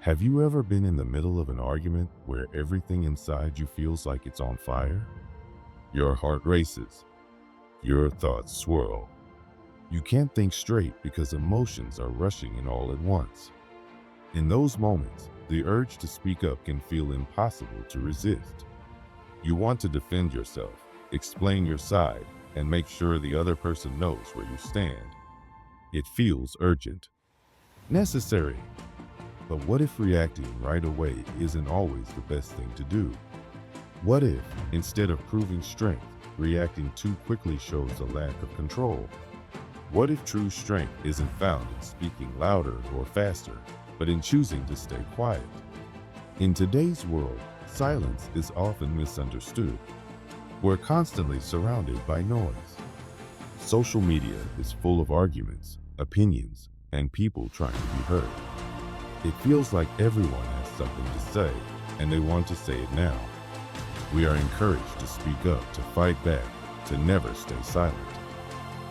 Have you ever been in the middle of an argument where everything inside you feels like it's on fire? Your heart races, your thoughts swirl. You can't think straight because emotions are rushing in all at once. In those moments, the urge to speak up can feel impossible to resist. You want to defend yourself, explain your side, and make sure the other person knows where you stand. It feels urgent, necessary. But what if reacting right away isn't always the best thing to do? What if, instead of proving strength, reacting too quickly shows a lack of control? What if true strength isn't found in speaking louder or faster, but in choosing to stay quiet? In today's world, silence is often misunderstood. We're constantly surrounded by noise. Social media is full of arguments, opinions, and people trying to be heard. It feels like everyone has something to say, and they want to say it now. We are encouraged to speak up, to fight back, to never stay silent.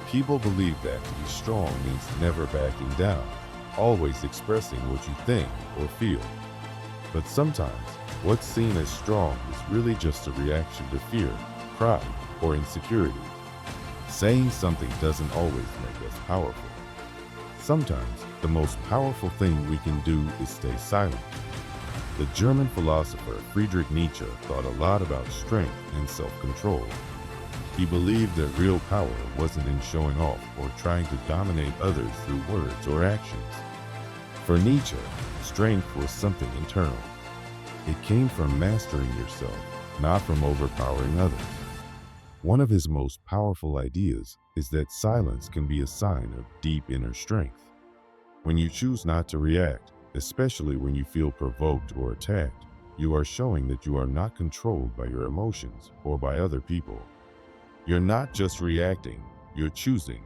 People believe that to be strong means never backing down, always expressing what you think or feel. But sometimes, what's seen as strong is really just a reaction to fear, pride, or insecurity. Saying something doesn't always make us powerful. Sometimes, the most powerful thing we can do is stay silent. The German philosopher Friedrich Nietzsche thought a lot about strength and self-control. He believed that real power wasn't in showing off or trying to dominate others through words or actions. For Nietzsche, strength was something internal. It came from mastering yourself, not from overpowering others. One of his most powerful ideas is that silence can be a sign of deep inner strength. When you choose not to react, especially when you feel provoked or attacked, you are showing that you are not controlled by your emotions or by other people. You're not just reacting, you're choosing.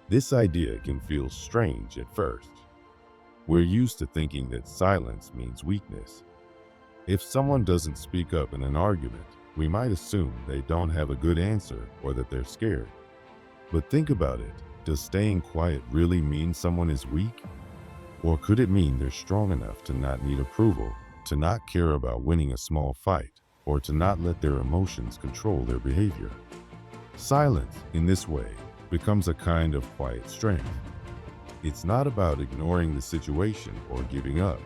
This idea can feel strange at first. We're used to thinking that silence means weakness. If someone doesn't speak up in an argument, we might assume they don't have a good answer or that they're scared. But think about it. Does staying quiet really mean someone is weak? Or could it mean they're strong enough to not need approval, to not care about winning a small fight, or to not let their emotions control their behavior? Silence, in this way, becomes a kind of quiet strength. It's not about ignoring the situation or giving up.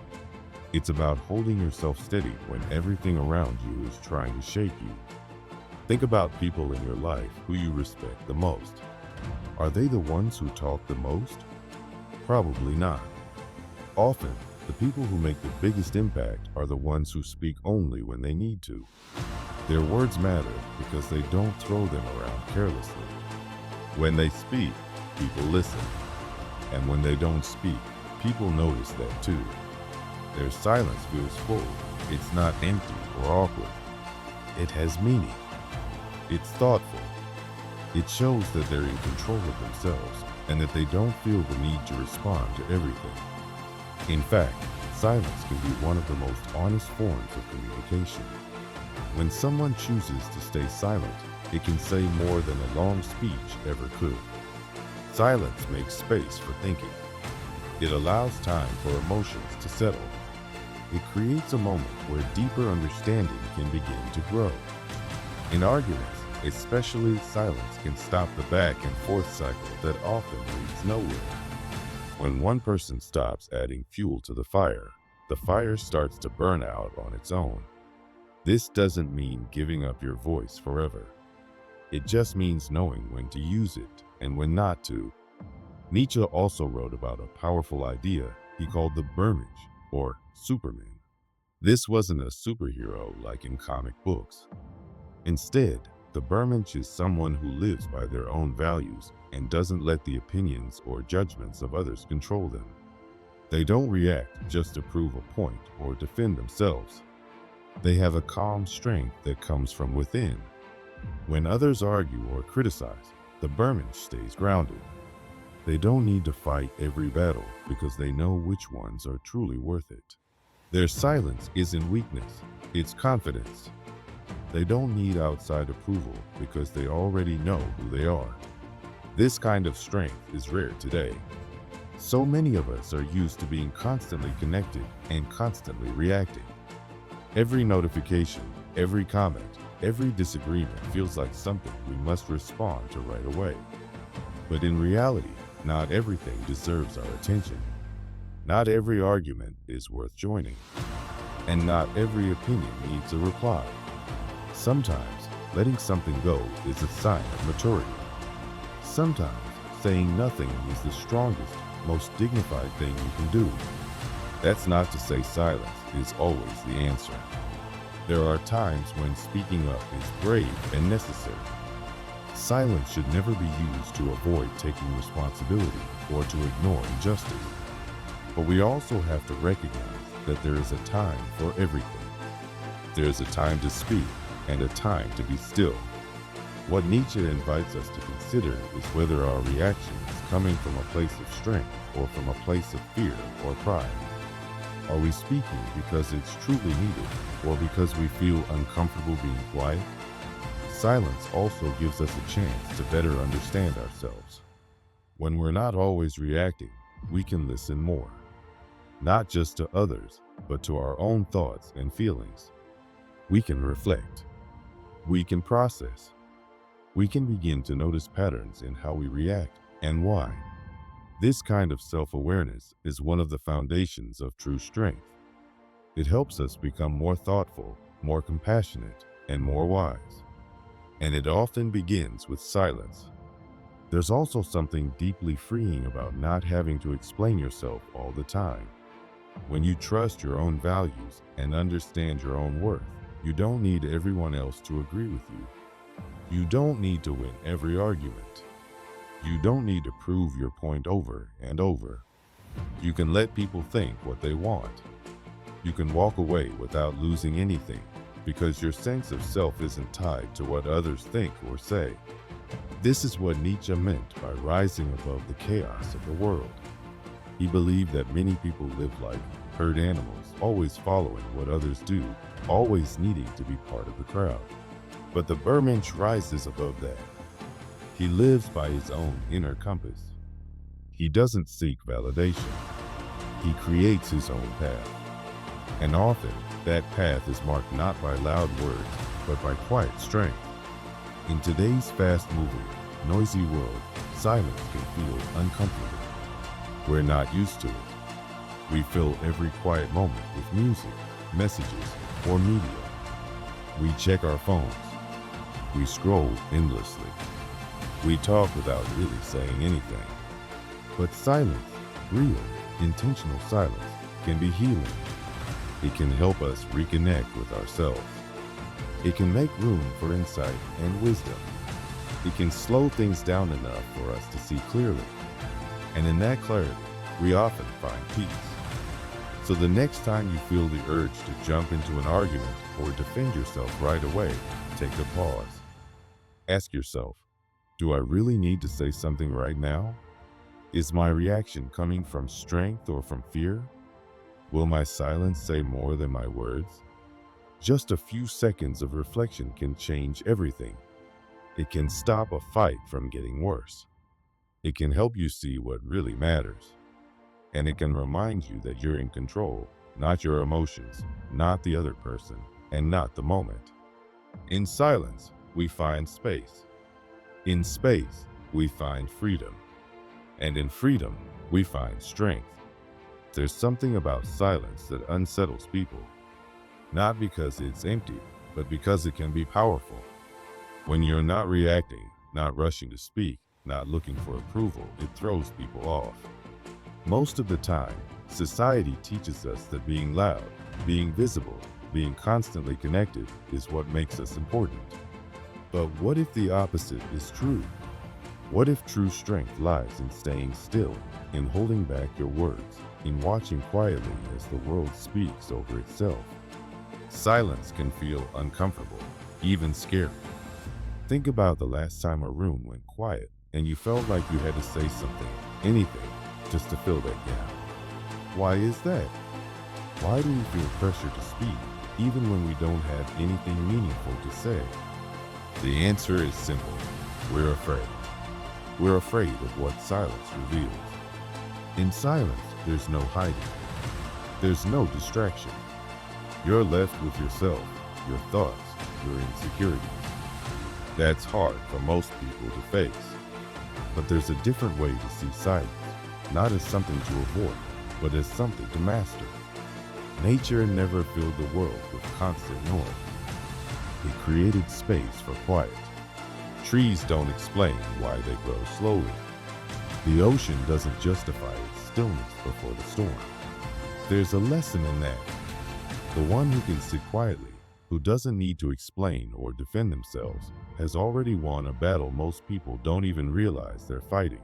It's about holding yourself steady when everything around you is trying to shake you. Think about people in your life who you respect the most. Are they the ones who talk the most? Probably not. Often, the people who make the biggest impact are the ones who speak only when they need to. Their words matter because they don't throw them around carelessly. When they speak, people listen. And when they don't speak, people notice that too. Their silence feels full. It's not empty or awkward. It has meaning. It's thoughtful. It shows that they're in control of themselves and that they don't feel the need to respond to everything. In fact, silence can be one of the most honest forms of communication. When someone chooses to stay silent, it can say more than a long speech ever could. Silence makes space for thinking. It allows time for emotions to settle. It creates a moment where deeper understanding can begin to grow. In arguments, especially, silence can stop the back and forth cycle that often leads nowhere. When one person stops adding fuel to the fire starts to burn out on its own. This doesn't mean giving up your voice forever. It just means knowing when to use it and when not to. Nietzsche also wrote about a powerful idea he called the Bermensch, or Superman. This wasn't a superhero like in comic books. Instead, the Bermensch is someone who lives by their own values and doesn't let the opinions or judgments of others control them. They don't react just to prove a point or defend themselves. They have a calm strength that comes from within. When others argue or criticize, the Bermensch stays grounded. They don't need to fight every battle because they know which ones are truly worth it. Their silence isn't weakness, it's confidence. They don't need outside approval because they already know who they are. This kind of strength is rare today. So many of us are used to being constantly connected and constantly reacting. Every notification, every comment, every disagreement feels like something we must respond to right away. But in reality, not everything deserves our attention. Not every argument is worth joining. And not every opinion needs a reply. Sometimes, letting something go is a sign of maturity. Sometimes, saying nothing is the strongest, most dignified thing you can do. That's not to say silence is always the answer. There are times when speaking up is brave and necessary. Silence should never be used to avoid taking responsibility or to ignore injustice. But we also have to recognize that there is a time for everything. There is a time to speak and a time to be still. What Nietzsche invites us to consider is whether our reaction is coming from a place of strength or from a place of fear or pride. Are we speaking because it's truly needed or because we feel uncomfortable being quiet? Silence also gives us a chance to better understand ourselves. When we're not always reacting, we can listen more. Not just to others, but to our own thoughts and feelings. We can reflect. We can process. We can begin to notice patterns in how we react and why. This kind of self-awareness is one of the foundations of true strength. It helps us become more thoughtful, more compassionate, and more wise. And it often begins with silence. There's also something deeply freeing about not having to explain yourself all the time. When you trust your own values and understand your own worth, you don't need everyone else to agree with you. You don't need to win every argument. You don't need to prove your point over and over. You can let people think what they want. You can walk away without losing anything because your sense of self isn't tied to what others think or say. This is what Nietzsche meant by rising above the chaos of the world. He believed that many people live like herd animals, always following what others do, always needing to be part of the crowd. But the Bermensch rises above that. He lives by his own inner compass. He doesn't seek validation. He creates his own path. And often, that path is marked not by loud words, but by quiet strength. In today's fast-moving, noisy world, silence can feel uncomfortable. We're not used to it. We fill every quiet moment with music, messages, or media. We check our phones. We scroll endlessly. We talk without really saying anything. But silence, real, intentional silence, can be healing. It can help us reconnect with ourselves. It can make room for insight and wisdom. It can slow things down enough for us to see clearly. And in that clarity, we often find peace. So the next time you feel the urge to jump into an argument or defend yourself right away, take a pause. Ask yourself, do I really need to say something right now? Is my reaction coming from strength or from fear? Will my silence say more than my words? Just a few seconds of reflection can change everything. It can stop a fight from getting worse. It can help you see what really matters. And it can remind you that you're in control, not your emotions, not the other person, and not the moment. In silence, we find space. In space, we find freedom. And in freedom, we find strength. There's something about silence that unsettles people. Not because it's empty, but because it can be powerful. When you're not reacting, not rushing to speak, not looking for approval, it throws people off. Most of the time, society teaches us that being loud, being visible, being constantly connected is what makes us important. But what if the opposite is true? What if true strength lies in staying still, in holding back your words, in watching quietly as the world speaks over itself? Silence can feel uncomfortable, even scary. Think about the last time a room went quiet and you felt like you had to say something, anything, just to fill that gap. Why is that? Why do we feel pressure to speak, even when we don't have anything meaningful to say? The answer is simple. We're afraid. We're afraid of what silence reveals. In silence, there's no hiding. There's no distraction. You're left with yourself, your thoughts, your insecurities. That's hard for most people to face. But there's a different way to see silence, not as something to avoid, but as something to master. Nature never filled the world with constant noise. It created space for quiet. Trees don't explain why they grow slowly. The ocean doesn't justify its stillness before the storm. There's a lesson in that. The one who can sit quietly, who doesn't need to explain or defend themselves, has already won a battle most people don't even realize they're fighting.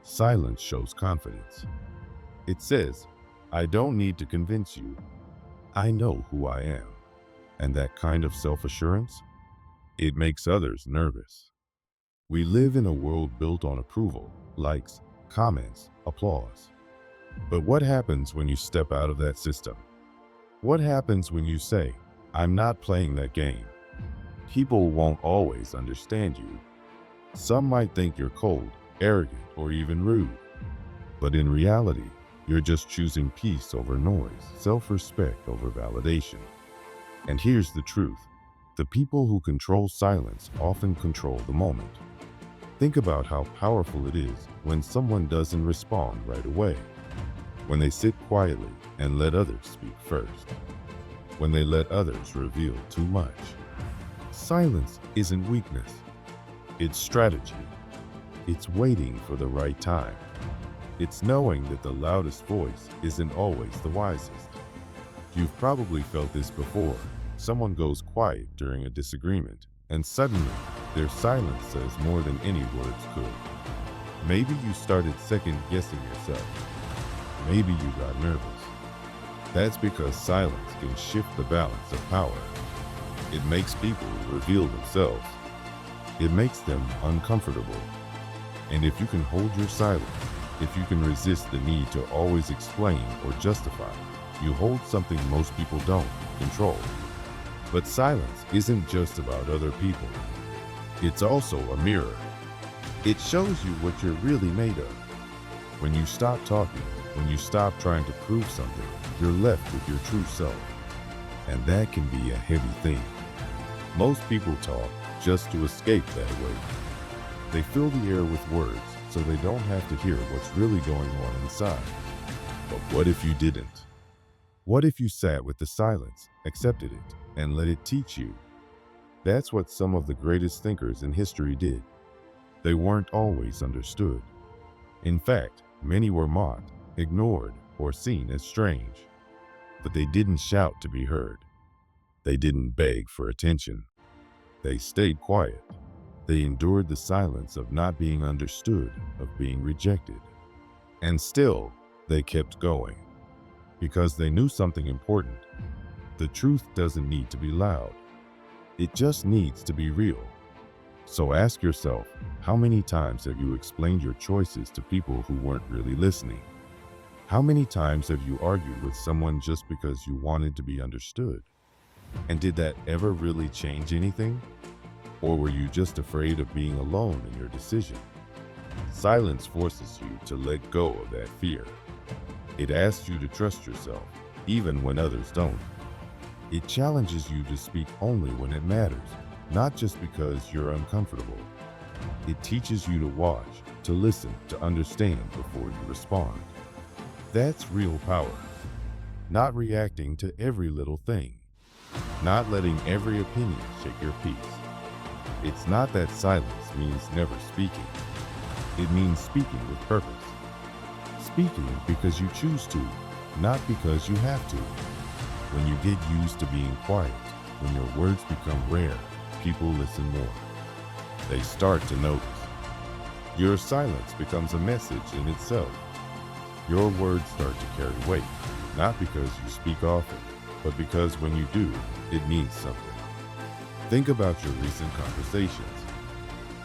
Silence shows confidence. It says, I don't need to convince you. I know who I am. And that kind of self-assurance, it makes others nervous. We live in a world built on approval, likes, comments, applause. But what happens when you step out of that system? What happens when you say, I'm not playing that game? People won't always understand you. Some might think you're cold, arrogant, or even rude. But in reality, you're just choosing peace over noise, self-respect over validation. And here's the truth. The people who control silence often control the moment. Think about how powerful it is when someone doesn't respond right away. When they sit quietly and let others speak first. When they let others reveal too much. Silence isn't weakness. It's strategy. It's waiting for the right time. It's knowing that the loudest voice isn't always the wisest. You've probably felt this before. Someone goes quiet during a disagreement, and suddenly, their silence says more than any words could. Maybe you started second-guessing yourself. Maybe you got nervous. That's because silence can shift the balance of power. It makes people reveal themselves. It makes them uncomfortable. And if you can hold your silence, if you can resist the need to always explain or justify, you hold something most people don't: control. But silence isn't just about other people. It's also a mirror. It shows you what you're really made of. When you stop talking, when you stop trying to prove something, you're left with your true self. And that can be a heavy thing. Most people talk just to escape that weight. They fill the air with words so they don't have to hear what's really going on inside. But what if you didn't? What if you sat with the silence, accepted it, and let it teach you? That's what some of the greatest thinkers in history did. They weren't always understood. In fact, many were mocked, ignored, or seen as strange. But they didn't shout to be heard. They didn't beg for attention. They stayed quiet. They endured the silence of not being understood, of being rejected. And still, they kept going. Because they knew something important. The truth doesn't need to be loud. It just needs to be real. So ask yourself, how many times have you explained your choices to people who weren't really listening? How many times have you argued with someone just because you wanted to be understood? And did that ever really change anything? Or were you just afraid of being alone in your decision? Silence forces you to let go of that fear. It asks you to trust yourself, even when others don't. It challenges you to speak only when it matters, not just because you're uncomfortable. It teaches you to watch, to listen, to understand before you respond. That's real power. Not reacting to every little thing. Not letting every opinion shake your peace. It's not that silence means never speaking. It means speaking with purpose. Speaking because you choose to, not because you have to. When you get used to being quiet, when your words become rare, people listen more. They start to notice. Your silence becomes a message in itself. Your words start to carry weight, not because you speak often, but because when you do, it means something. Think about your recent conversations.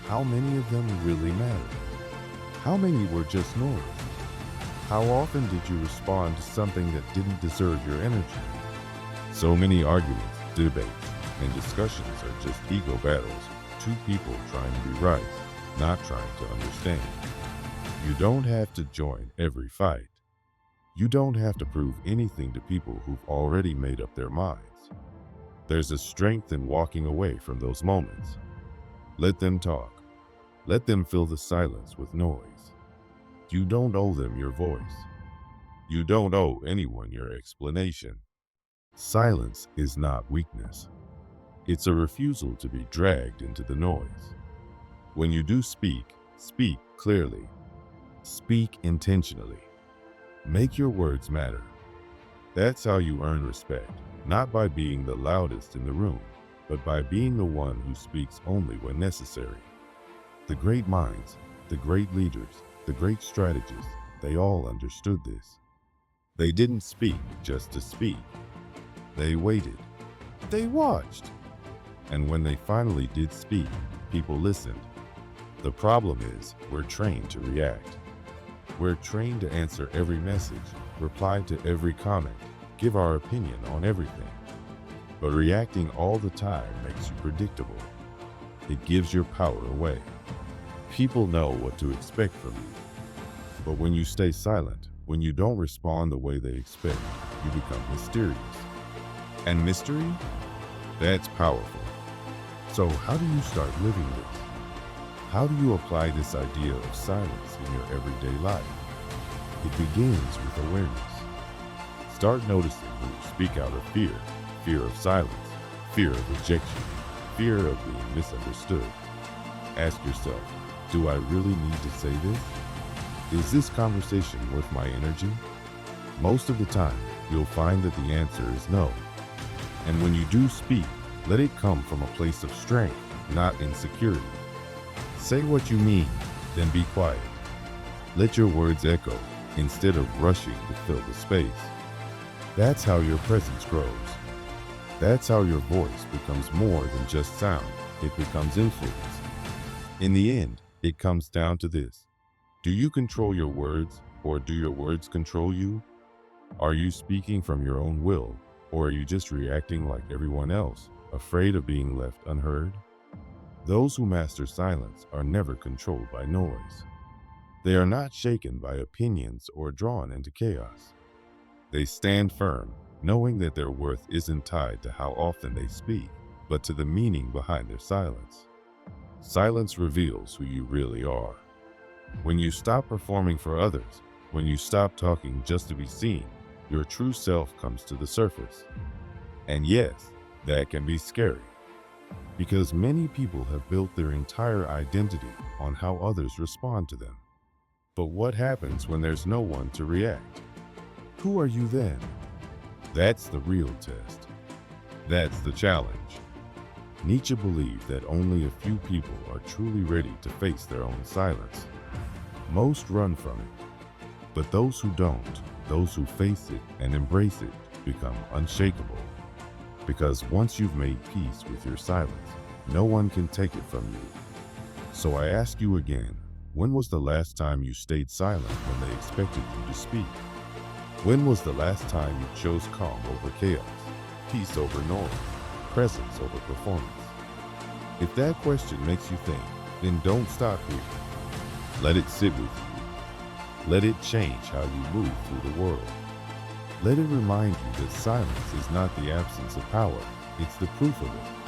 How many of them really mattered? How many were just noise? How often did you respond to something that didn't deserve your energy? So many arguments, debates, and discussions are just ego battles, two people trying to be right, not trying to understand. You don't have to join every fight. You don't have to prove anything to people who've already made up their minds. There's a strength in walking away from those moments. Let them talk. Let them fill the silence with noise. You don't owe them your voice. You don't owe anyone your explanation. Silence is not weakness. It's a refusal to be dragged into the noise. When you do speak, speak clearly. Speak intentionally. Make your words matter. That's how you earn respect, not by being the loudest in the room, but by being the one who speaks only when necessary. The great minds, the great leaders, the great strategists, they all understood this. They didn't speak just to speak. They waited. They watched. And when they finally did speak, people listened. The problem is, we're trained to react. We're trained to answer every message, reply to every comment, give our opinion on everything. But reacting all the time makes you predictable. It gives your power away. People know what to expect from you. But when you stay silent, when you don't respond the way they expect, you become mysterious. And mystery? That's powerful. So how do you start living this? How do you apply this idea of silence in your everyday life? It begins with awareness. Start noticing when you speak out of fear, fear of silence, fear of rejection, fear of being misunderstood. Ask yourself, do I really need to say this? Is this conversation worth my energy? Most of the time, you'll find that the answer is no. And when you do speak, let it come from a place of strength, not insecurity. Say what you mean, then be quiet. Let your words echo instead of rushing to fill the space. That's how your presence grows. That's how your voice becomes more than just sound. It becomes influence. In the end, it comes down to this. Do you control your words, or do your words control you? Are you speaking from your own will, or are you just reacting like everyone else, afraid of being left unheard? Those who master silence are never controlled by noise. They are not shaken by opinions or drawn into chaos. They stand firm, knowing that their worth isn't tied to how often they speak, but to the meaning behind their silence. Silence reveals who you really are. When you stop performing for others, when you stop talking just to be seen, your true self comes to the surface. And yes, that can be scary, because many people have built their entire identity on how others respond to them. But what happens when there's no one to react? Who are you then? That's the real test. That's the challenge. Nietzsche believed that only a few people are truly ready to face their own silence. Most run from it, but those who don't, those who face it and embrace it, become unshakable. Because once you've made peace with your silence, no one can take it from you. So I ask you again, when was the last time you stayed silent when they expected you to speak? When was the last time you chose calm over chaos, peace over noise, presence over performance? If that question makes you think, then don't stop here. Let it sit with you. Let it change how you move through the world. Let it remind you that silence is not the absence of power, it's the proof of it.